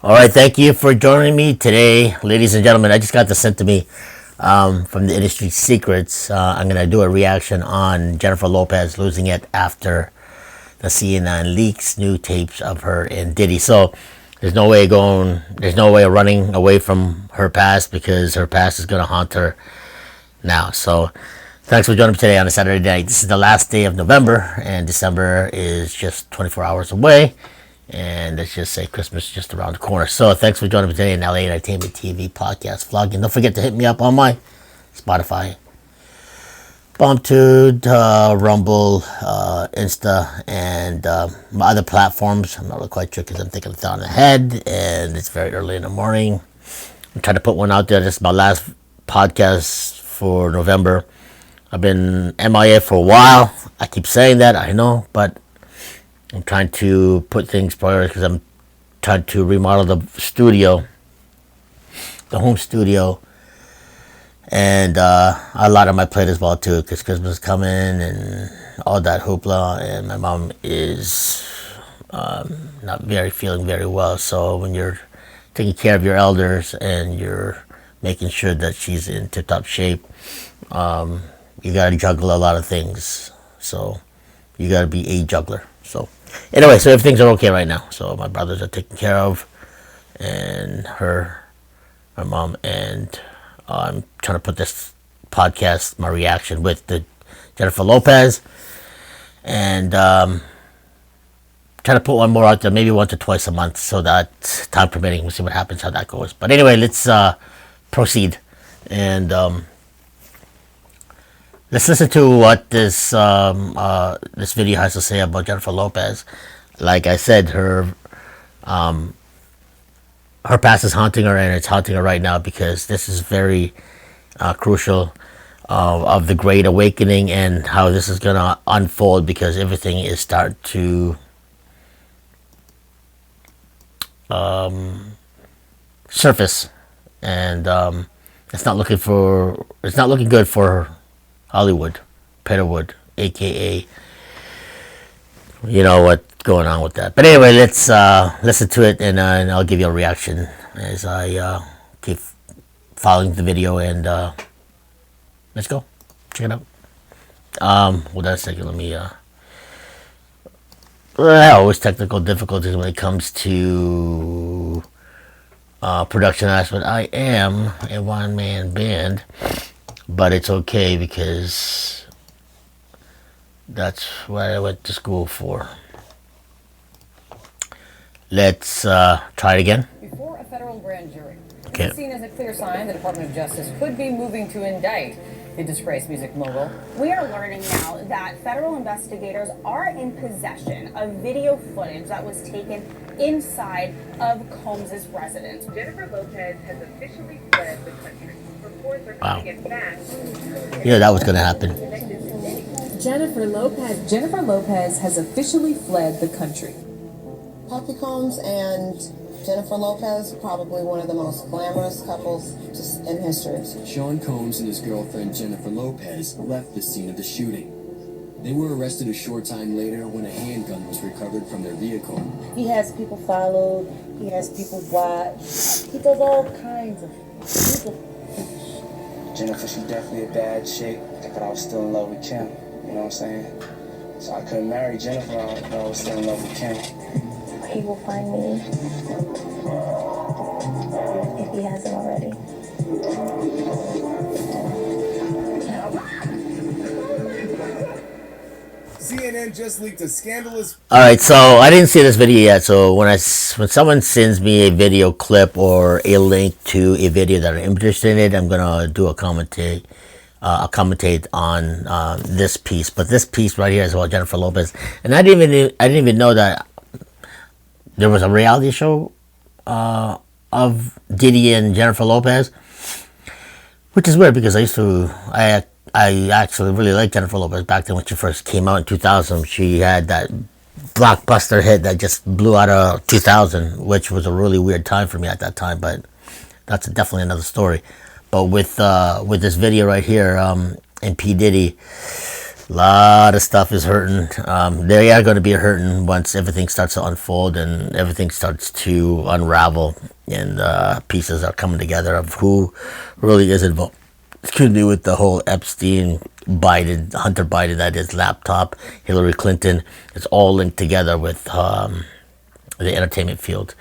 All right, thank you for joining me today, ladies and gentlemen. I just got this sent to me from the Industry Secrets. I'm gonna do a reaction on Jennifer Lopez losing it after the CNN leaks new tapes of her and Diddy. So there's no way of running away from her past because her past is gonna haunt her now. So thanks for joining me today on a Saturday night. This is the last day of November, and December is just 24 hours away. And let's just say Christmas is just around the corner. So thanks for joining me today in LA Entertainment TV podcast vlog. And don't forget to hit me up on my Spotify, BombTube, Rumble, Insta, and my other platforms. I'm not really quite sure because I'm thinking it's on ahead and it's very early in the morning. I'm trying to put one out there. This is my last podcast for November. I've been MIA for a while. I keep saying that, I know, but I'm trying to put things priority because I'm trying to remodel the studio, the home studio, and a lot on my plate as well too because Christmas is coming and all that hoopla, and my mom is not feeling very well. So when you're taking care of your elders and you're making sure that she's in tip-top shape, you gotta juggle a lot of things. So you gotta be a juggler. So anyway, so everything's okay right now. So my brothers are taken care of, and my mom, and I'm trying to put this podcast, my reaction with the Jennifer Lopez, and trying to put one more out there, maybe once or twice a month, so that time permitting, we'll see what happens, how that goes. But anyway, let's proceed, and let's listen to what this video has to say about Jennifer Lopez. Like I said, her past is haunting her, and it's haunting her right now because this is very crucial of the Great Awakening and how this is gonna unfold because everything is starting to surface, and it's not looking good for Hollywood, Petterwood, aka, you know what's going on with that. But anyway, let's listen to it, and I'll give you a reaction as I keep following the video, and let's go check it out. Hold on a second. Let me. Always technical difficulties when it comes to production aspect. I am a one-man band, but it's okay because that's what I went to school for. Let's try it again. Before a federal grand jury. Okay. It's seen as a clear sign the Department of Justice could be moving to indict the disgraced music mogul. We are learning now that federal investigators are in possession of video footage that was taken inside of Combs' residence. Jennifer Lopez has officially fled the country. Reports are Wow. coming in fast. Yeah, that was gonna happen. Jennifer Lopez has officially fled the country. Poppy Combs and Jennifer Lopez, probably one of the most glamorous couples just in history. Sean Combs and his girlfriend Jennifer Lopez left the scene of the shooting. They were arrested a short time later when a handgun was recovered from their vehicle. He has people followed, he has people watch, he does all kinds of people. Jennifer, she's definitely a bad chick, but I was still in love with Kim, you know what I'm saying? So I couldn't marry Jennifer, but I was still in love with Kim. He will find me if he hasn't already. CNN just leaked a scandalous. All right, so I didn't see this video yet. So when someone sends me a video clip or a link to a video that I'm interested in it, I'm gonna do a commentate on this piece. But this piece right here is about Jennifer Lopez, and I didn't even know that there was a reality show of Diddy and Jennifer Lopez, which is weird because I actually really liked Jennifer Lopez back then when she first came out in 2000. She had that blockbuster hit that just blew out of 2000, which was a really weird time for me at that time, but that's definitely another story. But with this video right here, and P. Diddy, A lot of stuff is hurting. They are going to be hurting once everything starts to unfold and everything starts to unravel, and pieces are coming together of who really is involved. Excuse me, with the whole Epstein, Biden, Hunter Biden, that is laptop, Hillary Clinton. It's all linked together with the entertainment field.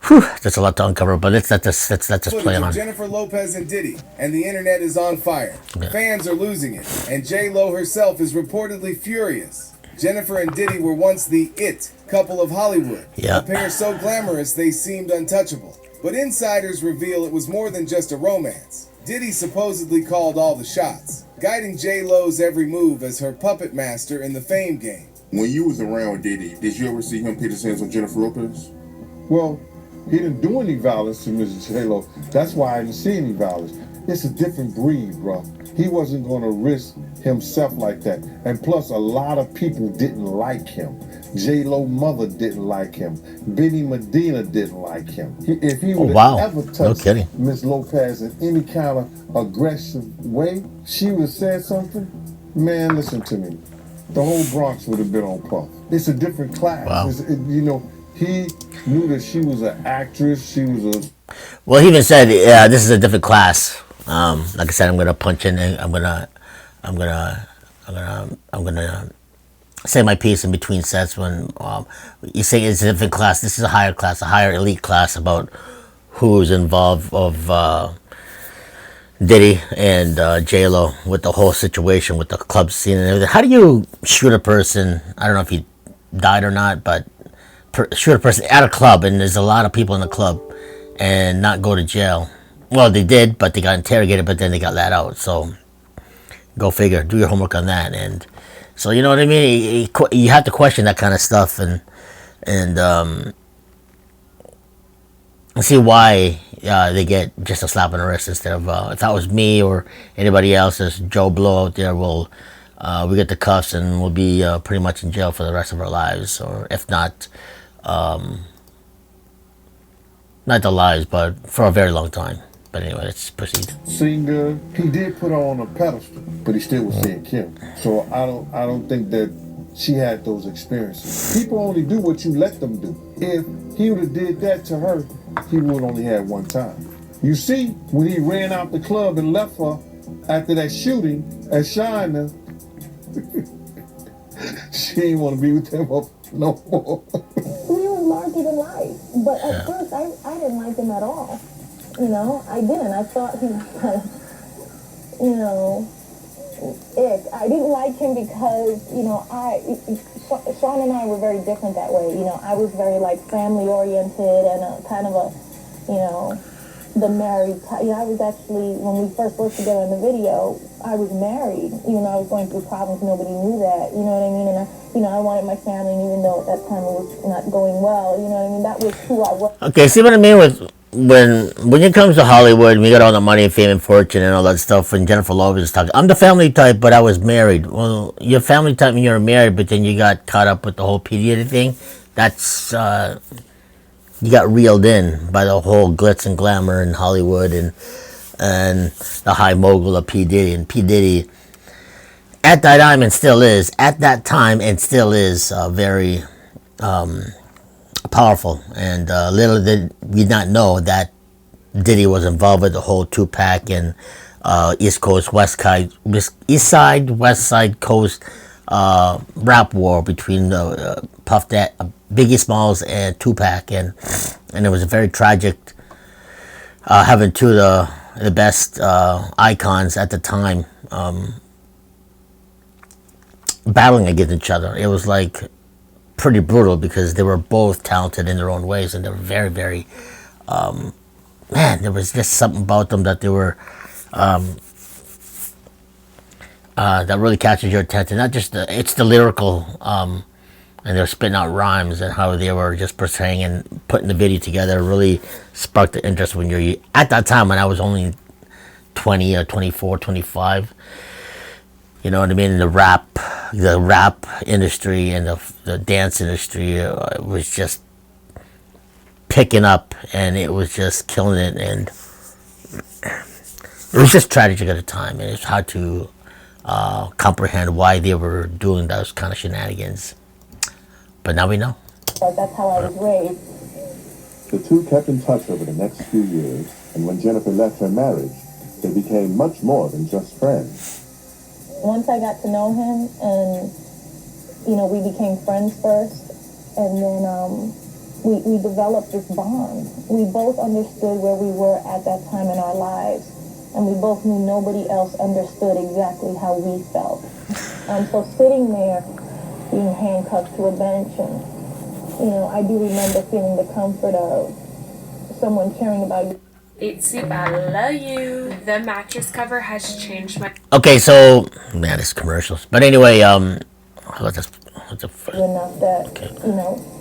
Whew, that's a lot to uncover, but let's let just play Footage on. of Jennifer Lopez and Diddy, and the internet is on fire. Yeah. Fans are losing it, and J.Lo herself is reportedly furious. Jennifer and Diddy were once the it couple of Hollywood, Yeah. a pair so glamorous they seemed untouchable. But insiders reveal it was more than just a romance. Diddy supposedly called all the shots, guiding J.Lo's every move as her puppet master in the fame game. When you was around Diddy, did you ever see him put his hands on Jennifer Lopez? Well, he didn't do any violence to Mrs. J.Lo. That's why I didn't see any violence. It's a different breed, bro. He wasn't going to risk himself like that. And plus, a lot of people didn't like him. J.Lo mother didn't like him. Benny Medina didn't like him. If he would have ever touched Miss Lopez in any kind of aggressive way, she would have said something. Man, listen to me. The whole Bronx would have been on Puff. It's a different class. Wow. He knew that she was an actress. She was a... Well, he even said, this is a different class. Like I said, I'm gonna punch in and I'm gonna say my piece in between sets when you say it's a different class. This is a higher class, a higher elite class about who's involved of Diddy and J.Lo with the whole situation with the club scene and everything. How do you shoot a person? I don't know if he died or not, but shoot a person at a club and there's a lot of people in the club and not go to jail. Well, they did, but they got interrogated, but then they got let out. So go figure. Do your homework on that. And so, you know what I mean? You have to question that kind of stuff and see why they get just a slap on the wrist instead of if that was me or anybody else, as Joe Blow out there, we get the cuffs and we'll be pretty much in jail for the rest of our lives, or if not, not the lives, but for a very long time. But anyway, let's proceed. Singer, he did put her on a pedestal, but he still was seeing Kim. So I don't think that she had those experiences. People only do what you let them do. If he would have did that to her, he would only had one time. You see, when he ran out the club and left her after that shooting at China, she didn't want to be with him no more. He was larger than life, but at first I didn't like him at all. You know, I didn't. I thought he was, you know, ick. I didn't like him because, you know, Sean and I were very different that way. You know, I was very, like, family-oriented and kind of a, you know, the married type. You know, I was actually, when we first worked together in the video, I was married. Even though I was going through problems, nobody knew that. You know what I mean? And I wanted my family, and even though at that time it was not going well, you know what I mean? That was who I was. Okay, see what I mean with... When it comes to Hollywood, we got all the money and fame and fortune and all that stuff, and Jennifer Lopez is talking, I'm the family type, but I was married. Well, you're family type and you're married, but then you got caught up with the whole P. Diddy thing. That's, you got reeled in by the whole glitz and glamour in Hollywood and the high mogul of P. Diddy. And P. Diddy, at that time and still is, very... powerful, and little did we not know that Diddy was involved with the whole Tupac and East Side, West Side Coast rap war between Puff Daddy, Biggie Smalls and Tupac, and it was a very tragic having two of the best icons at the time battling against each other. It was like pretty brutal because they were both talented in their own ways, and they were very, very man, there was just something about them that they were that really captured your attention. Not just it's the lyrical and they're spitting out rhymes, and how they were just portraying and putting the video together really sparked the interest when you're at that time when I was only 20 or 24, 25. You know what I mean? The rap industry and the dance industry was just picking up, and it was just killing it, and it was just tragic at the time, and it's hard to comprehend why they were doing those kind of shenanigans. But now we know. That's how I was raised. The two kept in touch over the next few years, and when Jennifer left her marriage, they became much more than just friends. Once I got to know him, and we became friends first, and then we developed this bond. We both understood where we were at that time in our lives, and we both knew nobody else understood exactly how we felt. So sitting there, being handcuffed to a bench, and I do remember feeling the comfort of someone caring about you. Ent.T.V, I love you. The mattress cover has changed my... Okay, so, man, it's commercials. But anyway, enough that,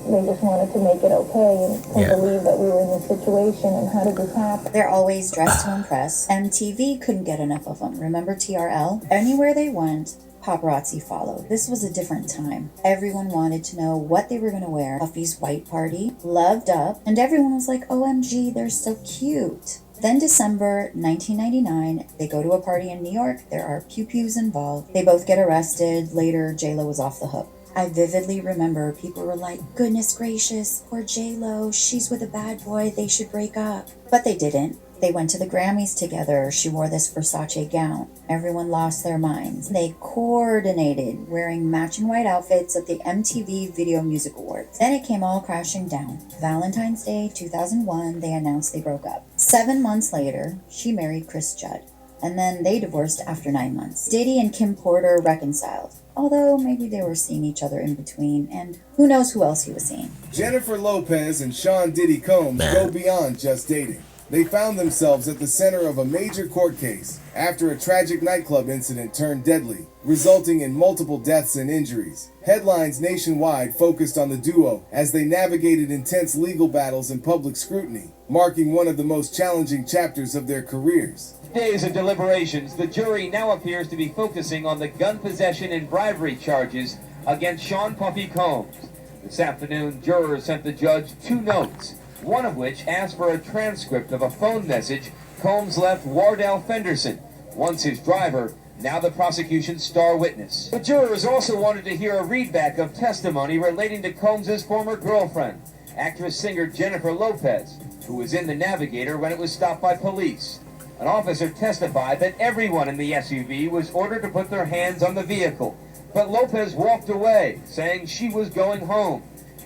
they just wanted to make it okay and believe that we were in this situation, and how did this happen? They're always dressed to impress. MTV couldn't get enough of them. Remember TRL? Anywhere they went, paparazzi followed. This was a different time. Everyone wanted to know what they were going to wear. Puffy's white party, Loved Up, and everyone was like, OMG, they're so cute. Then December 1999, they go to a party in New York. There are pew-pews involved. They both get arrested. Later, J.Lo was off the hook. I vividly remember people were like, goodness gracious, poor J.Lo, she's with a bad boy, they should break up. But they didn't. They went to the Grammys together. She wore this Versace gown. Everyone lost their minds. They coordinated, wearing matching white outfits at the MTV Video Music Awards. Then it came all crashing down. Valentine's Day 2001, they announced they broke up. 7 months later, she married Chris Judd. And then they divorced after 9 months. Diddy and Kim Porter reconciled. Although maybe they were seeing each other in between, and who knows who else he was seeing. Jennifer Lopez and Sean Diddy Combs go beyond just dating. They found themselves at the center of a major court case after a tragic nightclub incident turned deadly, resulting in multiple deaths and injuries. Headlines nationwide focused on the duo as they navigated intense legal battles and public scrutiny, marking one of the most challenging chapters of their careers. Days of deliberations, the jury now appears to be focusing on the gun possession and bribery charges against Sean Puffy Combs. This afternoon, jurors sent the judge 2 notes, one of which asked for a transcript of a phone message Combs left Wardell Fenderson, once his driver, now the prosecution's star witness. The jurors also wanted to hear a readback of testimony relating to Combs' former girlfriend, actress-singer Jennifer Lopez, who was in the Navigator when it was stopped by police. An officer testified that everyone in the SUV was ordered to put their hands on the vehicle, but Lopez walked away, saying she was going home.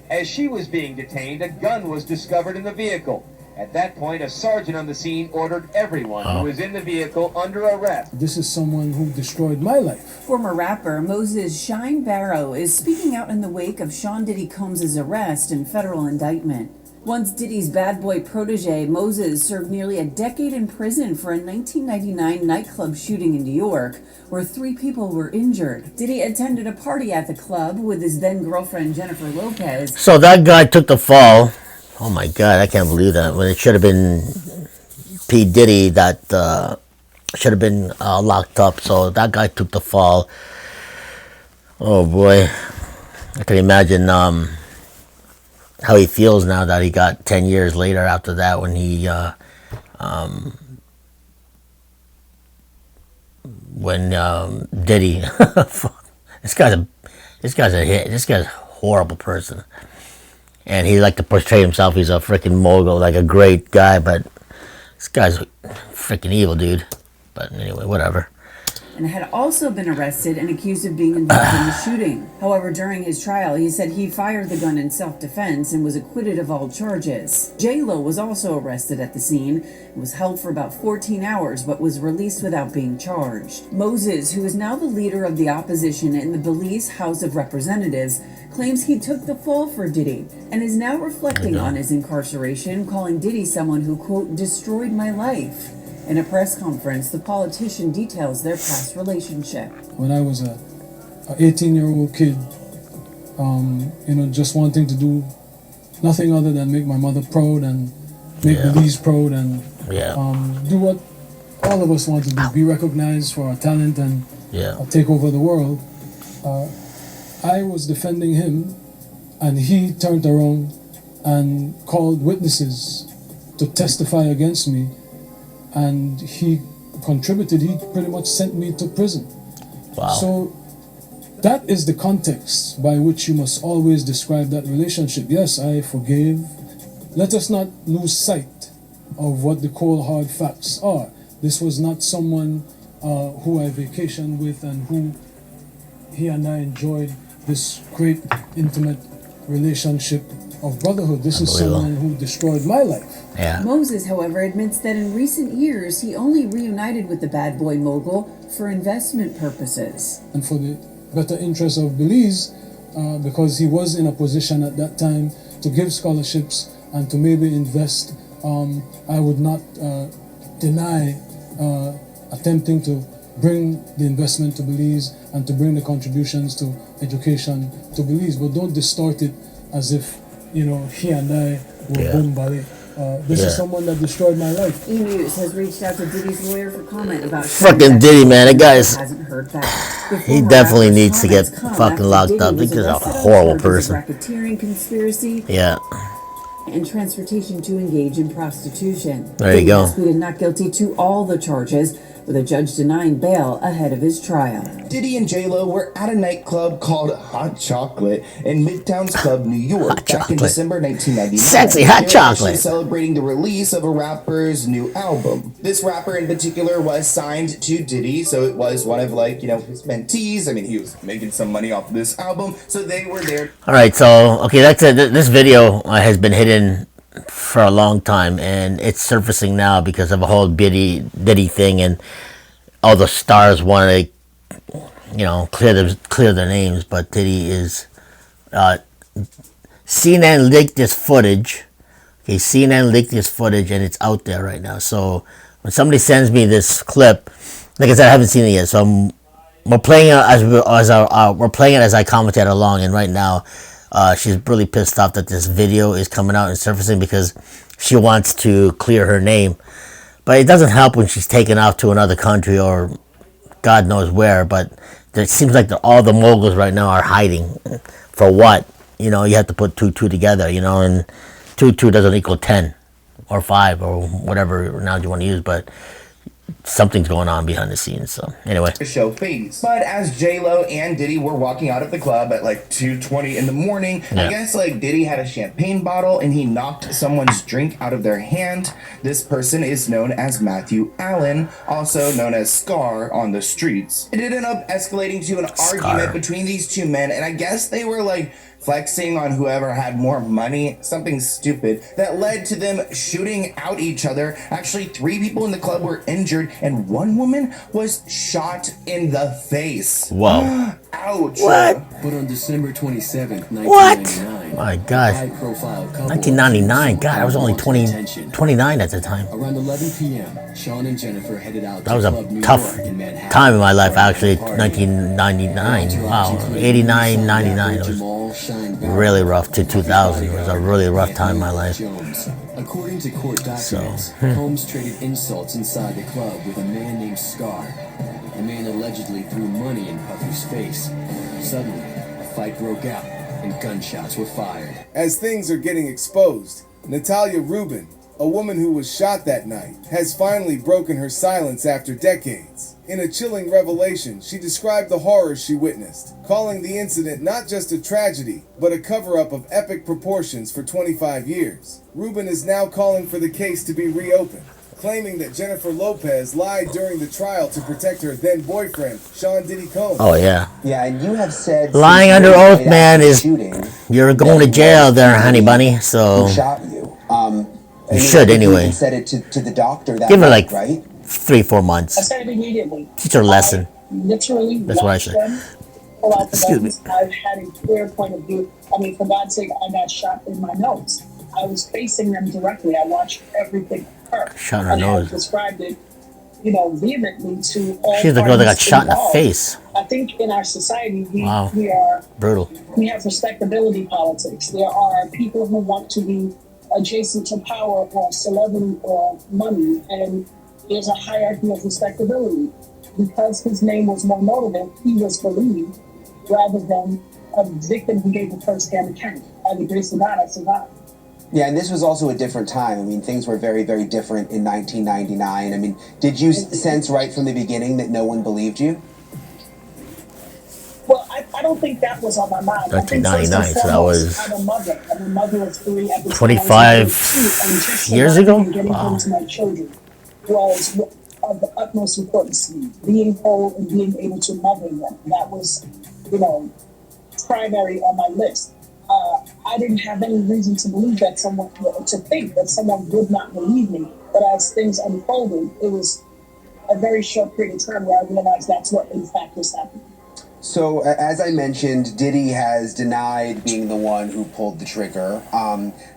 As she was being detained, a gun was discovered in the vehicle. At that point, a sergeant on the scene ordered everyone who was in the vehicle under arrest. This is someone who destroyed my life. Former rapper Moses Shine Barrow is speaking out in the wake of Sean Diddy Combs' arrest and federal indictment. Once Diddy's bad boy protege, Moses served nearly a decade in prison for a 1999 nightclub shooting in New York, where 3 people were injured. Diddy attended a party at the club with his then-girlfriend Jennifer Lopez. So that guy took the fall. Oh my God, I can't believe that. When it should have been P. Diddy that should have been locked up. So that guy took the fall. Oh boy, I can imagine how he feels now that he got 10 years later after that, when he Diddy this guy's a hit. This guy's a horrible person, and he like to portray himself he's a freaking mogul, like a great guy, but this guy's freaking evil, dude. But anyway, whatever. And had also been arrested and accused of being involved in the shooting. However, during his trial, he said he fired the gun in self-defense and was acquitted of all charges. J.Lo was also arrested at the scene and was held for about 14 hours, but was released without being charged. Moses, who is now the leader of the opposition in the Belize House of Representatives, claims he took the fall for Diddy and is now reflecting on his incarceration, calling Diddy someone who, quote, destroyed my life. In a press conference, the politician details their past relationship. When I was a 18-year-old kid, just wanting to do nothing other than make my mother proud and make Belize proud and do what all of us want to do, be recognized for our talent and take over the world. I was defending him, and he turned around and called witnesses to testify against me. And he contributed, he pretty much sent me to prison. Wow. So that is the context by which you must always describe that relationship. Yes, I forgave. Let us not lose sight of what the cold hard facts are. This was not someone who I vacationed with and who he and I enjoyed this great intimate relationship of brotherhood. This is someone who destroyed my life. Yeah. Moses, however, admits that in recent years he only reunited with the bad boy mogul for investment purposes. And for the better interest of Belize, because he was in a position at that time to give scholarships and to maybe invest, I would not deny attempting to bring the investment to Belize and to bring the contributions to education to Belize, but don't distort it as if, you know, he and I were boom bali. This is someone that destroyed my life. E-News has reached out to Diddy's lawyer for comment about fucking Diddy, man. That guy's hasn't heard back. he definitely needs to get fucking locked up. He's a horrible person. Racketeering conspiracy. Yeah. And transportation to engage in prostitution. There you go. He pleaded not guilty to all the charges, with a judge denying bail ahead of his trial. Diddy and J-Lo were at a nightclub called Hot Chocolate in Midtown's Club, New York, back in December 1999. Sexy hot chocolate. Celebrating the release of a rapper's new album. This rapper in particular was signed to Diddy, so it was one of, like, you know, his mentees. I mean, he was making some money off of this album, so they were there. All right, so okay, that's it. This video has been hidden for a long time, and it's surfacing now because of a whole Diddy thing, and all the stars want to, you know, clear their names. But Diddy is CNN leaked this footage. Okay, CNN leaked this footage, and it's out there right now. So when somebody sends me this clip, like I said, I haven't seen it yet. So we're playing it we're playing it as I commentate along, and right now. She's really pissed off that this video is coming out and surfacing because she wants to clear her name. But it doesn't help when she's taken off to another country or God knows where. But it seems like all the moguls right now are hiding. For what? You know, you have to put 2 together, you know, and 2 doesn't equal 10 or 5 or whatever analogy you want to use. But something's going on behind the scenes. So anyway, show face. But as J-Lo and Diddy were walking out of the club at like 2:20 in the morning, I guess like Diddy had a champagne bottle and he knocked someone's drink out of their hand. This person is known as Matthew Allen, also known as Scar on the streets. It ended up escalating to an argument between these two men, and I guess they were like flexing on whoever had more money, something stupid, that led to them shooting out each other. Actually, 3 people in the club were injured, and 1 woman was shot in the face. Whoa. Ouch. What? But on December 27th, 1999, my God. high-profile couple 1999. God, I was only 29 at the time. Around 11 p.m., Sean and Jennifer headed out that was to Club a New tough York in Manhattan. time in my life, actually. 1999. Wow. 89, 99. It was really rough to 2000. It was a really rough time in my life. According to court documents, Holmes traded insults inside the club with a man named Scar. The man allegedly threw money in Puffy's face. Suddenly, a fight broke out and gunshots were fired. As things are getting exposed, Natalia Rubin, a woman who was shot that night, has finally broken her silence after decades. In a chilling revelation, she described the horrors she witnessed, calling the incident not just a tragedy, but a cover-up of epic proportions for 25 years. Rubin is now calling for the case to be reopened, claiming that Jennifer Lopez lied during the trial to protect her then-boyfriend, Sean Diddy Combs. Oh, yeah. Yeah, and you have said... Lying under oath, man, is... You're going to jail there, honey bunny, so... Who shot you? You should, anyway. You said it to the doctor that Give her, night, like, right? 3-4 months. I said it immediately. Teach her a lesson. Literally, that's what I said. Pull out the Excuse me. I've had a clear point of view. I mean, for God's sake, I got shot in my nose. I was facing them directly. I watched everything occur. Shot in her and nose. I described it, you know, vehemently to all. She's the girl that got shot in the involved. face. I think in our society, we Wow. Brutal. We have respectability politics. There are people who want to be adjacent to power or celebrity or money, and there's a hierarchy of respectability. Because his name was more notable, he was believed rather than a victim who gave the first-hand account. By the grace of God, I survived. Yeah, and this was also a different time. I mean, things were very, very different in 1999. I mean, did you sense right from the beginning that no one believed you? I don't think that was on my mind. I think first and 1999, so that foremost, was I'm a mother. I'm a mother of three at the time. 25 and just years surviving ago? and getting Wow. home to my children was of the utmost importance to me. Being whole and being able to mother them, that was, primary on my list. I didn't have any reason to believe that to think that someone would not believe me. But as things unfolded, it was a very short period of time where I realized that's what in fact was happening. So, as I mentioned, Diddy has denied being the one who pulled the trigger.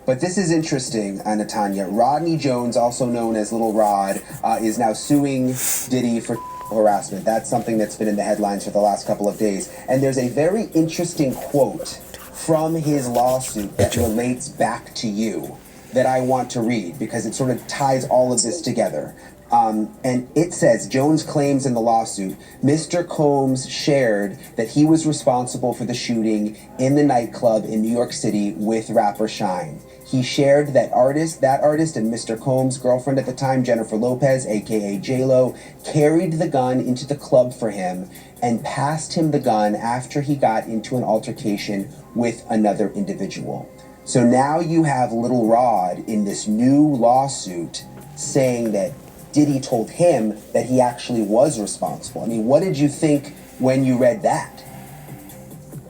But this is interesting, Natanya. Rodney Jones, also known as Little Rod, is now suing Diddy for harassment. That's something that's been in the headlines for the last couple of days. And there's a very interesting quote from his lawsuit that relates back to you that I want to read because it sort of ties all of this together. And it says, Jones claims in the lawsuit, Mr. Combs shared that he was responsible for the shooting in the nightclub in New York City with rapper Shine. He shared that artist and Mr. Combs' girlfriend at the time, Jennifer Lopez, aka J.Lo, carried the gun into the club for him and passed him the gun after he got into an altercation with another individual. So now you have Little Rod in this new lawsuit saying that Diddy told him that he actually was responsible. I mean, what did you think when you read that?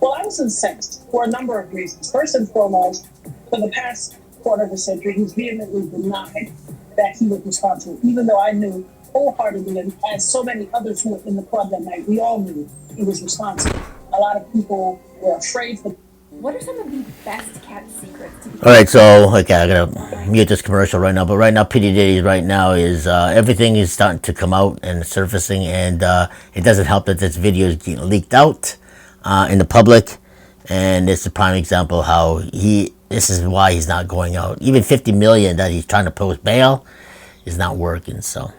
Well, I was incensed for a number of reasons. First and foremost, for the past quarter of a century, he's vehemently denied that he was responsible, even though I knew wholeheartedly, and as so many others who were in the club that night, we all knew he was responsible. A lot of people were afraid for. What are some of the best kept secrets? All right, so okay, I gotta mute this commercial right now. But right now, P Diddy right now is everything is starting to come out and surfacing, and it doesn't help that this video is getting leaked out in the public, and it's a prime example how this is why he's not going out. Even 50 million that he's trying to post bail is not working. So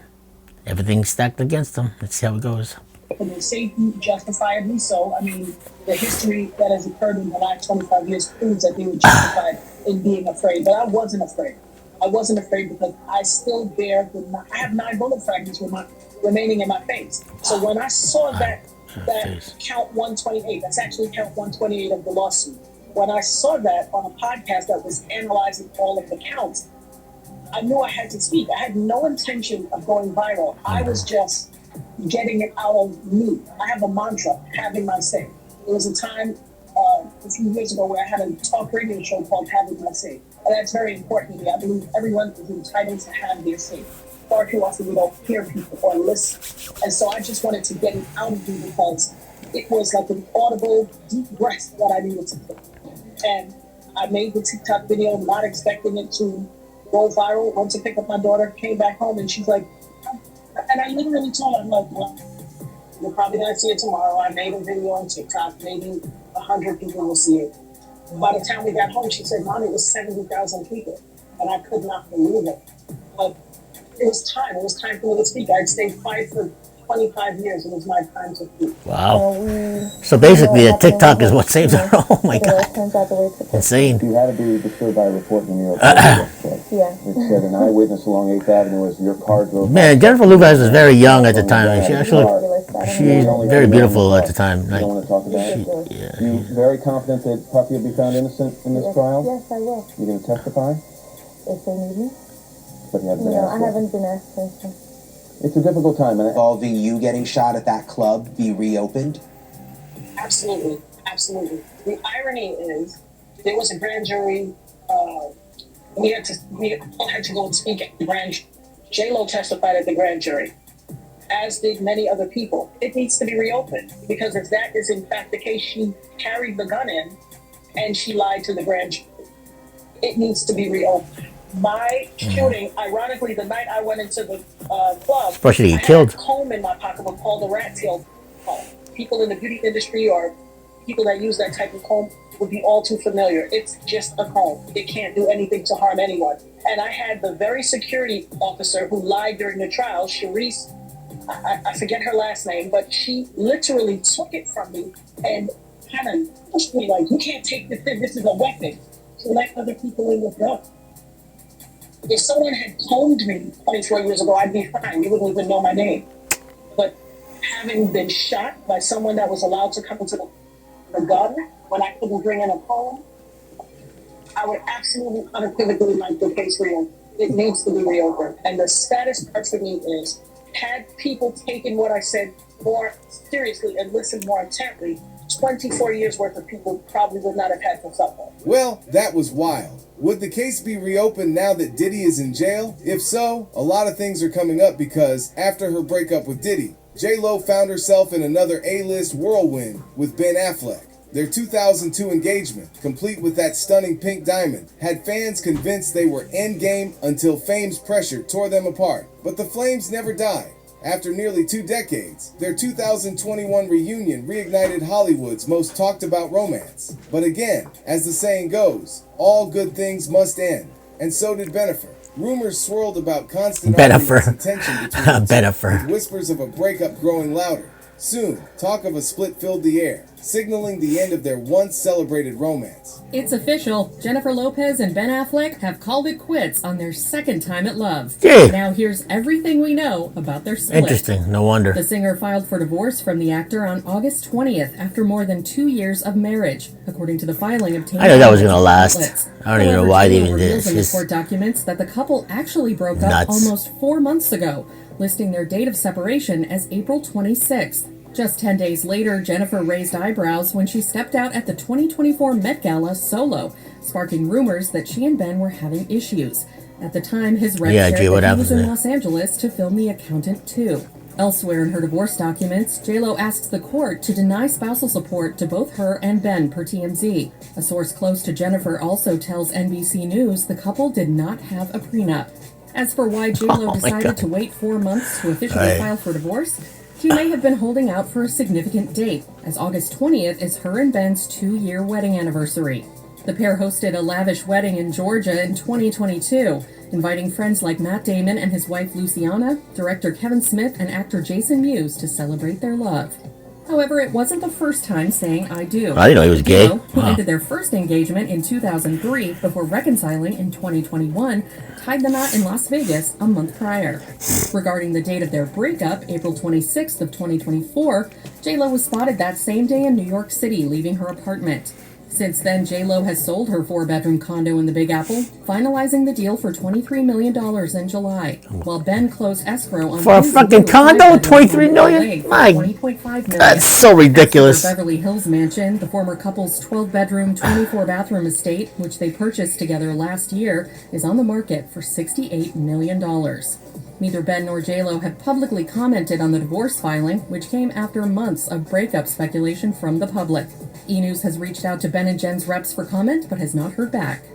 everything's stacked against him. Let's see how it goes. And they say justifiably so. I mean, the history that has occurred in the last 25 years proves that they were justified in being afraid. But I wasn't afraid. I wasn't afraid because I still bear I have 9 bullet fragments remaining in my face. So when I saw that count 128, that's actually count 128 of the lawsuit. When I saw that on a podcast that was analyzing all of the counts, I knew I had to speak. I had no intention of going viral. I was just getting it out of me. I have a mantra, having my say. There was a time a few years ago where I had a talk radio show called Having My Say. And that's very important to me. I believe everyone is entitled to have their say. Far too often we don't hear people or listen. And so I just wanted to get it out of me because it was like an audible, deep breath that I needed to take. And I made the TikTok video not expecting it to go viral. Went to pick up my daughter, came back home, and she's like, and I literally told her, I'm like, well, you're probably going to see it tomorrow. I made a video on TikTok. Maybe 100 people will see it. By the time we got home, she said, Mom, it was 70,000 people. And I could not believe it. But it was time. It was time for me to speak. I'd stayed quiet for 25 years. It was my time to speak. Wow. So basically, TikTok is what saves her. Oh my God. Insane. You had to be disturbed by a report in the New York Times. Yeah. It said an eyewitness along 8th Avenue as your car drove. Man, Jennifer Lopez was very young at the time. She's very beautiful at the time. You don't want to talk about it? You very confident that Puffy will be found innocent in this trial? Yes, I will. You're going to testify? If they need me. But you haven't been asked. I haven't been asked anything. It's a difficult time. Involving you getting shot at that club be reopened? Absolutely. Absolutely. The irony is there was a grand jury. We had to go and speak at the grand jury. J.Lo testified at the grand jury, as did many other people. It needs to be reopened because if that is in fact the case, she carried the gun in and she lied to the grand jury. It needs to be reopened. My shooting, ironically, the night I went into the club, Especially I had killed. a comb in my pocket called a rat tail comb. People in the beauty industry or people that use that type of comb would be all too familiar. It's just a comb. It can't do anything to harm anyone. And I had the very security officer who lied during the trial, Sharice, I forget her last name, but she literally took it from me and kind of pushed me like, you can't take this thing. This is a weapon. To let other people in with guns. If someone had combed me 24 years ago, I'd be fine. You wouldn't even know my name. But having been shot by someone that was allowed to come into the the gun when I couldn't bring in a poem, I would absolutely unequivocally like the case reopened. It needs to be reopened. And the saddest part for me is, had people taken what I said more seriously and listened more intently, 24 years worth of people probably would not have had to suffer. Well, that was wild. Would the case be reopened now that Diddy is in jail? If so, a lot of things are coming up because after her breakup with Diddy, J-Lo found herself in another A-list whirlwind with Ben Affleck. Their 2002 engagement, complete with that stunning pink diamond, had fans convinced they were endgame until fame's pressure tore them apart. But the flames never died. After nearly 2 decades, their 2021 reunion reignited Hollywood's most talked about romance. But again, as the saying goes, all good things must end. And so did Bennifer. Rumors swirled about constant arguments and tension between the two, with whispers of a breakup growing louder. Soon, talk of a split filled the air, signaling the end of their once celebrated romance. It's official. Jennifer Lopez and Ben Affleck have called it quits on their second time at love. Gee. Now here's everything we know about their split. Interesting. No wonder. The singer filed for divorce from the actor on August 20th after more than 2 years of marriage, according to the filing obtained. I know that was going to last. I don't even know why they even did it. In the it. court documents that the couple actually broke up almost 4 months ago, listing their date of separation as April 26th. Just 10 days later, Jennifer raised eyebrows when she stepped out at the 2024 Met Gala solo, sparking rumors that she and Ben were having issues. At the time, his rep shared that he was in Los Angeles to film The Accountant 2. Elsewhere in her divorce documents, J-Lo asks the court to deny spousal support to both her and Ben, per TMZ. A source close to Jennifer also tells NBC News the couple did not have a prenup. As for why J-Lo decided to wait 4 months to officially file for divorce, she may have been holding out for a significant date, as August 20th is her and Ben's 2-year wedding anniversary. The pair hosted a lavish wedding in Georgia in 2022, inviting friends like Matt Damon and his wife Luciana, director Kevin Smith, and actor Jason Mewes to celebrate their love. However, it wasn't the first time saying I do. I didn't know he was gay. Who ended their first engagement in 2003 before reconciling in 2021, tied the knot in Las Vegas a month prior. Regarding the date of their breakup, April 26th of 2024, J-Lo was spotted that same day in New York City leaving her apartment. Since then, J-Lo has sold her 4-bedroom condo in the Big Apple, finalizing the deal for $23 million in July, while Ben closed escrow on for a fucking condo, $23 million. My, that's so ridiculous. As for their Beverly Hills mansion, the former couple's 12-bedroom, 24-bathroom estate, which they purchased together last year, is on the market for $68 million. Neither Ben nor J-Lo have publicly commented on the divorce filing, which came after months of breakup speculation from the public. E! News has reached out to Ben and Jen's reps for comment, but has not heard back.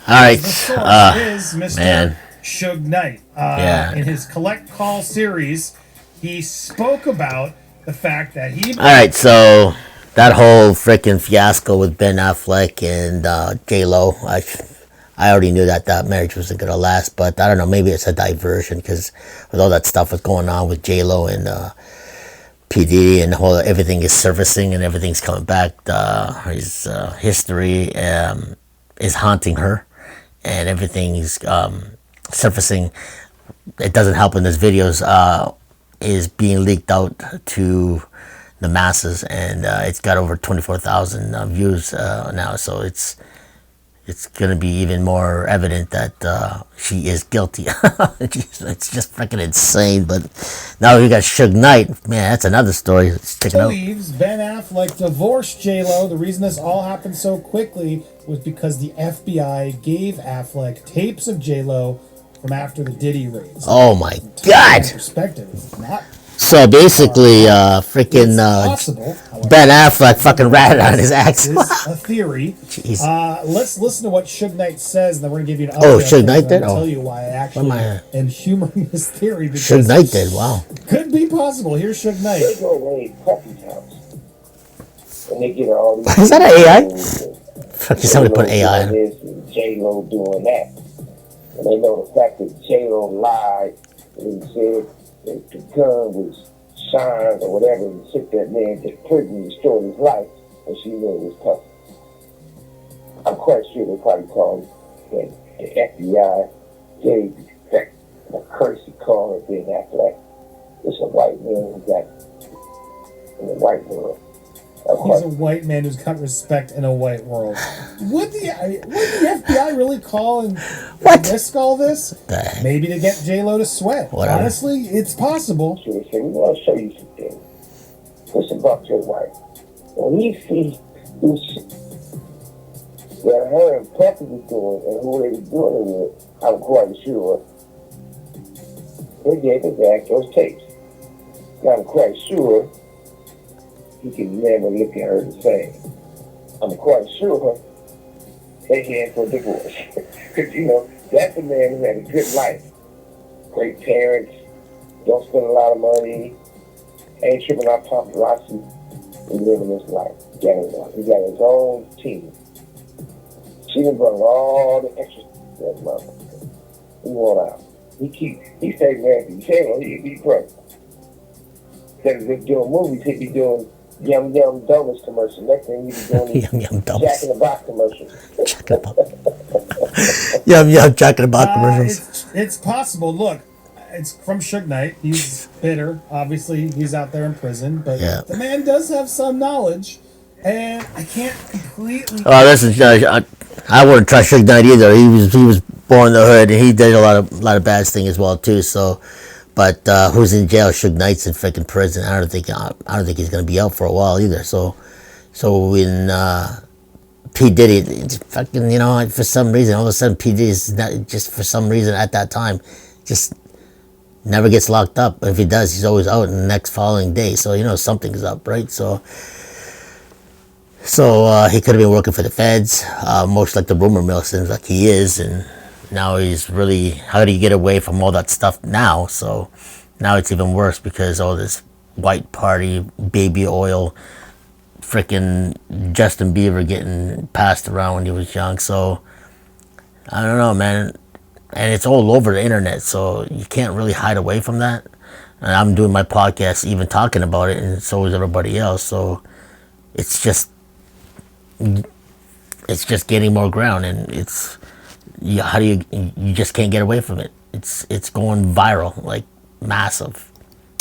All right. The source is Mr. Man. Suge Knight. In his Collect Call series, he spoke about the fact that he... All right, so that whole freaking fiasco with Ben Affleck and J-Lo, I already knew that marriage wasn't going to last, but I don't know, maybe it's a diversion because with all that stuff that's going on with J-Lo and P. Diddy and everything is surfacing and everything's coming back. His history is haunting her and everything is surfacing. It doesn't help in these videos is being leaked out to the masses, and it's got over 24,000 views now, so it's going to be even more evident that she is guilty. It's just freaking insane. But now we got Suge Knight. Man, that's another story. Believes Ben Affleck divorced J-Lo. The reason this all happened so quickly was because the FBI gave Affleck tapes of J-Lo from after the Diddy raids. Oh my God! Perspective, it's not. So basically, freaking Ben Affleck fucking ratted on his ex. It's a theory. Jeez. Let's listen to what Suge Knight says, and then we're going to give you an update. Oh, Suge Knight did? Tell you why I actually am humoring this theory. Suge Knight did, wow. Could be possible. Here's Suge Knight. They go raid Puffy's house. And they get all these... Is that an AI? Fucking somebody put AI in it. J-Lo doing that. And they know the fact that J-Lo lied and said that the gun was signed or whatever, and took that man to prison and destroyed his life, and she knew it was Puffy. I'm quite sure they probably called the FBI, gave the courtesy call of Ben Affleck, It's a white man who got in the white world. He's a white man who's got respect in a white world. Would the FBI really call and risk all this? Maybe to get J-Lo to sweat. Whatever. Honestly, it's possible. We want to show you some things. Listen about your wife. When he sees that her and Puffy was doing and who they were doing it with, I'm quite sure they gave him back those tapes. I'm quite sure he can never look at her the same. I'm quite sure they had for divorce. Because, you know, that's a man who had a good life. Great parents, don't spend a lot of money, ain't tripping out paparazzi, and living his life. He got his own team. She done brought all the extra that motherfucker. He went out. He stayed married to J-Lo, he'd be broke. Instead of just doing movies, he'd be doing Yum Yum Donuts commercial. Next thing he'd be doing Yum Yum Jack Donuts. in the Box commercials. Jack in the Box. Yum Jack in the Box commercials. It's possible. Look, it's from Suge Knight. He's bitter. Obviously, he's out there in prison, but the man does have some knowledge, and I can't completely. Oh, this is I wouldn't trust Suge Knight either. He was born in the hood, and he did a lot of bad things as well too. So, but who's in jail? Suge Knight's in freaking prison. I don't think he's gonna be out for a while either. So when P Diddy, it's fucking, you know, for some reason, all of a sudden P Diddy is not, just for some reason at that time, just never gets locked up. If he does, he's always out in the next following day. So you know something's up, right? So he could have been working for the feds. Most like the rumor mill seems like he is, and now he's really, how do you get away from all that stuff now? So now it's even worse because all this white party, baby oil, freaking Justin Bieber getting passed around when he was young. So I don't know, man. And it's all over the internet, so you can't really hide away from that. And I'm doing my podcast even talking about it, and so is everybody else. So it's just gaining more ground, and it's you just can't get away from it. It's going viral, like massive.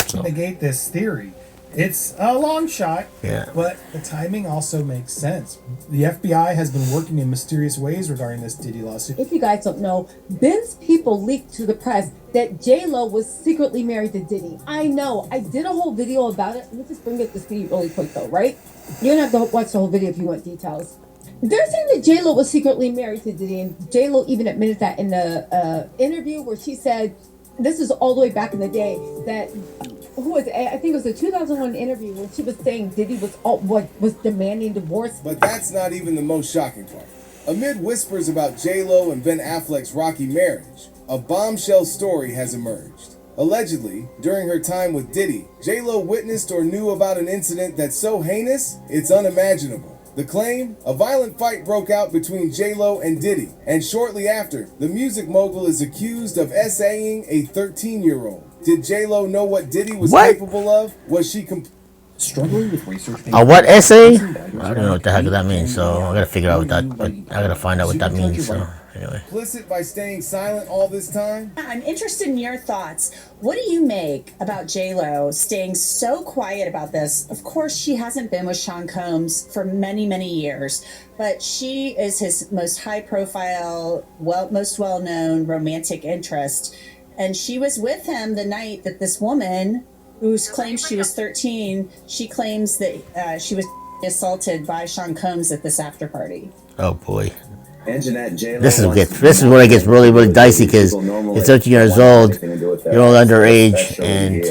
So. Negate this theory. It's a long shot, yeah, but the timing also makes sense. The FBI has been working in mysterious ways regarding this Diddy lawsuit. If you guys don't know, Ben's people leaked to the press that J-Lo was secretly married to Diddy. I know. I did a whole video about it. Let me just bring up this video really quick though, right? You don't have to watch the whole video if you want details. They're saying that J-Lo was secretly married to Diddy, and J-Lo even admitted that in the interview where she said, this is all the way back in the day, that I think it was the 2001 interview where she was saying Diddy was demanding divorce. But that's not even the most shocking part. Amid whispers about J-Lo and Ben Affleck's rocky marriage, a bombshell story has emerged. Allegedly, during her time with Diddy, J-Lo witnessed or knew about an incident that's so heinous, it's unimaginable. The claim? A violent fight broke out between J-Lo and Diddy, and shortly after, the music mogul is accused of SAing a 13-year-old. Did J-Lo know what Diddy was capable of? Was she struggling with research? What essay? I don't know what the heck that means, so I gotta figure out what that. But I gotta find out what that means. So anyway, Implicit by staying silent all this time? I'm interested in your thoughts. What do you make about J-Lo staying so quiet about this? Of course, she hasn't been with Sean Combs for many, many years, but she is his most high-profile, most well-known romantic interest. And she was with him the night that this woman, who claims she was 13, she claims that she was assaulted by Sean Combs at this after party. oh boy. This is where it gets really, really dicey because you're 13 years old, you're all underage, and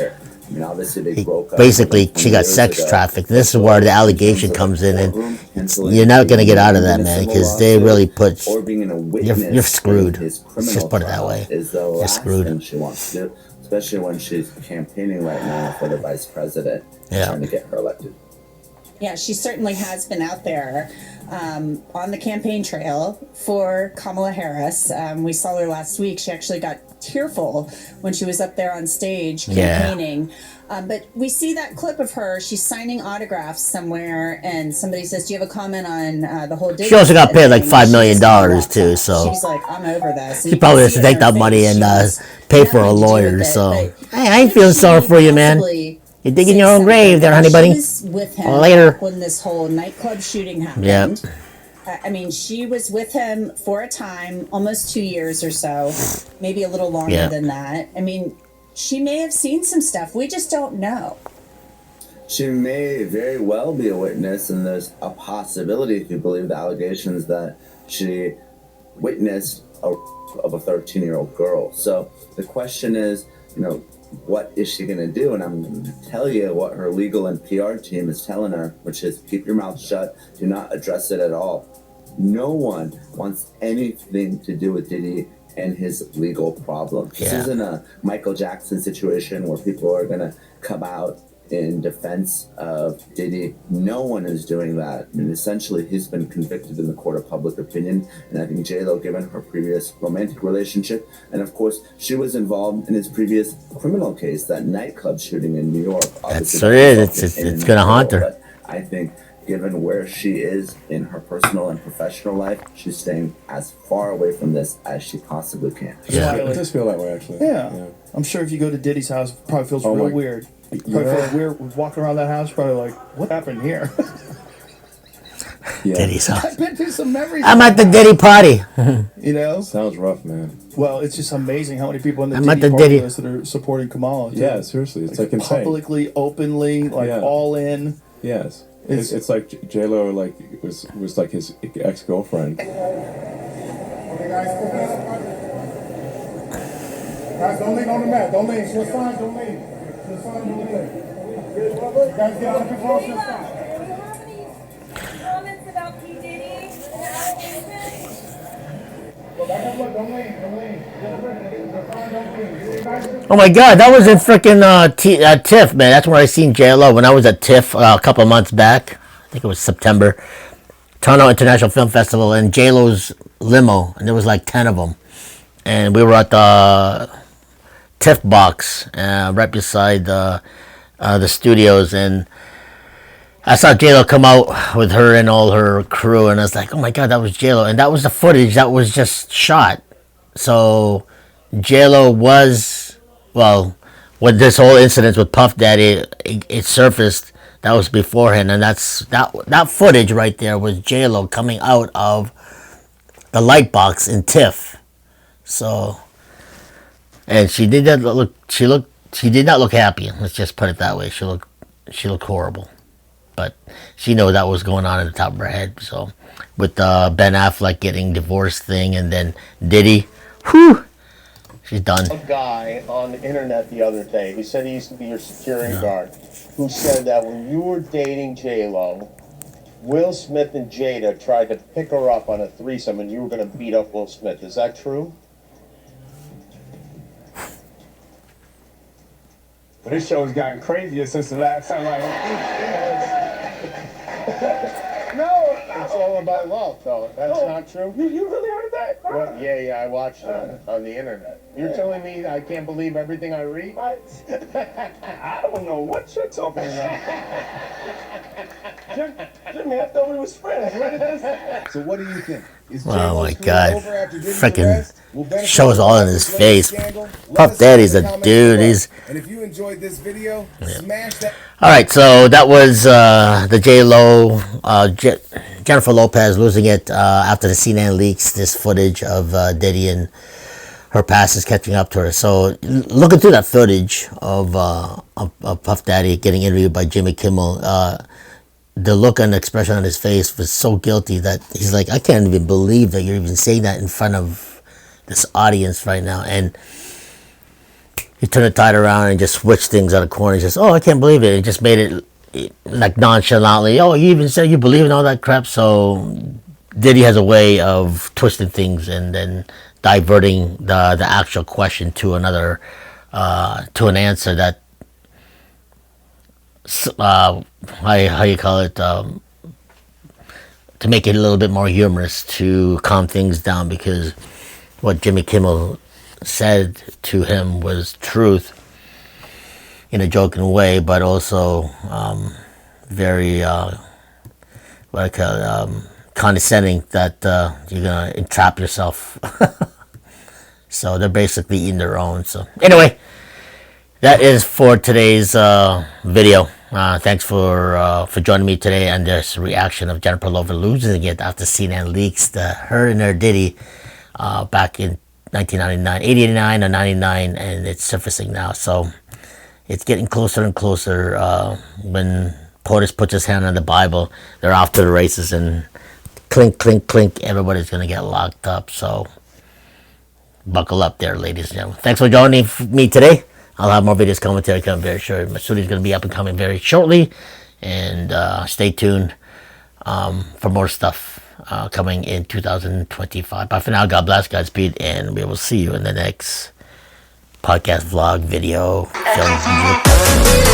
basically she got sex trafficked. This is where the allegation comes in, and you're not going to get out of that, man, because they really put you're screwed. Let's just put it that way. You're screwed. She wants to do, especially when she's campaigning right now for the vice president, trying to get her elected. Yeah, she certainly has been out there on the campaign trail for Kamala Harris. We saw her last week. She actually got tearful when she was up there on stage campaigning. But we see that clip of her. She's signing autographs somewhere, and somebody says, "Do you have a comment on the whole Diddy?" She also got paid like $5 million too, so she's like, "I'm over this." she probably has to take that money and pay for a lawyer. So hey, I ain't feeling sorry for you, man. You're digging your own grave there, honey bunny. She was with him Later. when this whole nightclub shooting happened. Yep. I mean, she was with him for a time, almost 2 years or so, maybe a little longer than that. I mean, she may have seen some stuff. We just don't know. She may very well be a witness, and there's a possibility, if you believe the allegations, that she witnessed of a 13-year-old girl. So the question is, what is she going to do? And I'm going to tell you what her legal and PR team is telling her, which is keep your mouth shut. Do not address it at all. No one wants anything to do with Diddy and his legal problems. This isn't a Michael Jackson situation where people are going to come out in defense of Diddy. No one is doing that. I mean, essentially, he's been convicted in the court of public opinion, and I think J.Lo, given her previous romantic relationship, and of course, she was involved in his previous criminal case, that nightclub shooting in New York. That's what it is. It's going to haunt her. But I think, given where she is in her personal and professional life, she's staying as far away from this as she possibly can. Yeah, it does feel that way, actually. Yeah. I'm sure if you go to Diddy's house, it probably feels real weird. Probably feel like weird walking around that house, probably like, what happened here? Diddy's house. I've been through some memories. I'm at the Diddy party. Sounds rough, man. Well, it's just amazing how many people in the I'm at Diddy the party Diddy. list that are supporting Kamala. Too. Yeah, seriously, it's like insane. Publicly, openly, all in. Yes, it's like J.Lo was like his ex-girlfriend. Guys, don't lean on the mat. Don't lean. She'll sign. Don't lean. She'll sign. Don't lean. Guys, get out of the cross and stop. Comments about P. Diddy and Oh my God, that was in freaking TIFF, man. That's where I seen JLo when I was at TIFF a couple of months back. I think it was September. Toronto International Film Festival, and JLo's limo, and there was like 10 of them. And we were at the TIFF box right beside the studios, and I saw JLo come out with her and all her crew, and I was like, oh my God, that was JLo. And that was the footage that was just shot. So JLo was, well, when this whole incident with Puff Daddy, it surfaced, that was beforehand. And that footage right there was JLo coming out of the light box in TIFF. So, and she did not look happy. Let's just put it that way. She looked horrible. But she knew that was going on at the top of her head. So, with Ben Affleck getting divorced thing, and then Diddy, whew, she's done. A guy on the internet the other day, he said he used to be your security guard, who said that when you were dating J.Lo, Will Smith and Jada tried to pick her up on a threesome, and you were going to beat up Will Smith. Is that true? But this show has gotten crazier since the last time No, it's all about love, though. That's not true. You really heard that? Well, yeah, I watched it on the internet. You're telling me I can't believe everything I read? I don't know what you're talking about. Jimmy, I thought we was friends. Where did this? So what do you think? Oh my God, freaking shows all in his face. Puff Daddy's a dude. He's. And if you enjoyed this video, smash that. All right, so that was the J.Lo, Jennifer Lopez losing it after the CNN leaks this footage of Diddy and her past is catching up to her. So looking through that footage of Puff Daddy getting interviewed by Jimmy Kimmel, the look and expression on his face was so guilty that he's like, I can't even believe that you're even saying that in front of this audience right now. And he turned the tide around and just switched things out of corner. He just, oh, I can't believe it. It just made it like nonchalantly. Oh, you even said you believe in all that crap. So Diddy has a way of twisting things and then diverting the actual question to another, to an answer that how you call it, to make it a little bit more humorous, to calm things down, because what Jimmy Kimmel said to him was truth in a joking way, but also very what I call condescending, that you're gonna entrap yourself. So they're basically eating their own. So anyway, that is for today's video. Thanks for joining me today on this reaction of Jennifer Lopez losing it after CNN leaks her and her Diddy back in 1999, 89 or 99, and it's surfacing now. So it's getting closer and closer. When POTUS puts his hand on the Bible, they're off to the races, and clink, clink, clink, everybody's going to get locked up. So buckle up there, ladies and gentlemen. Thanks for joining me today. I'll have more videos coming very shortly. My studio's going to be up and coming very shortly. And stay tuned for more stuff coming in 2025. But for now, God bless, Godspeed, and we will see you in the next podcast, vlog, video, film.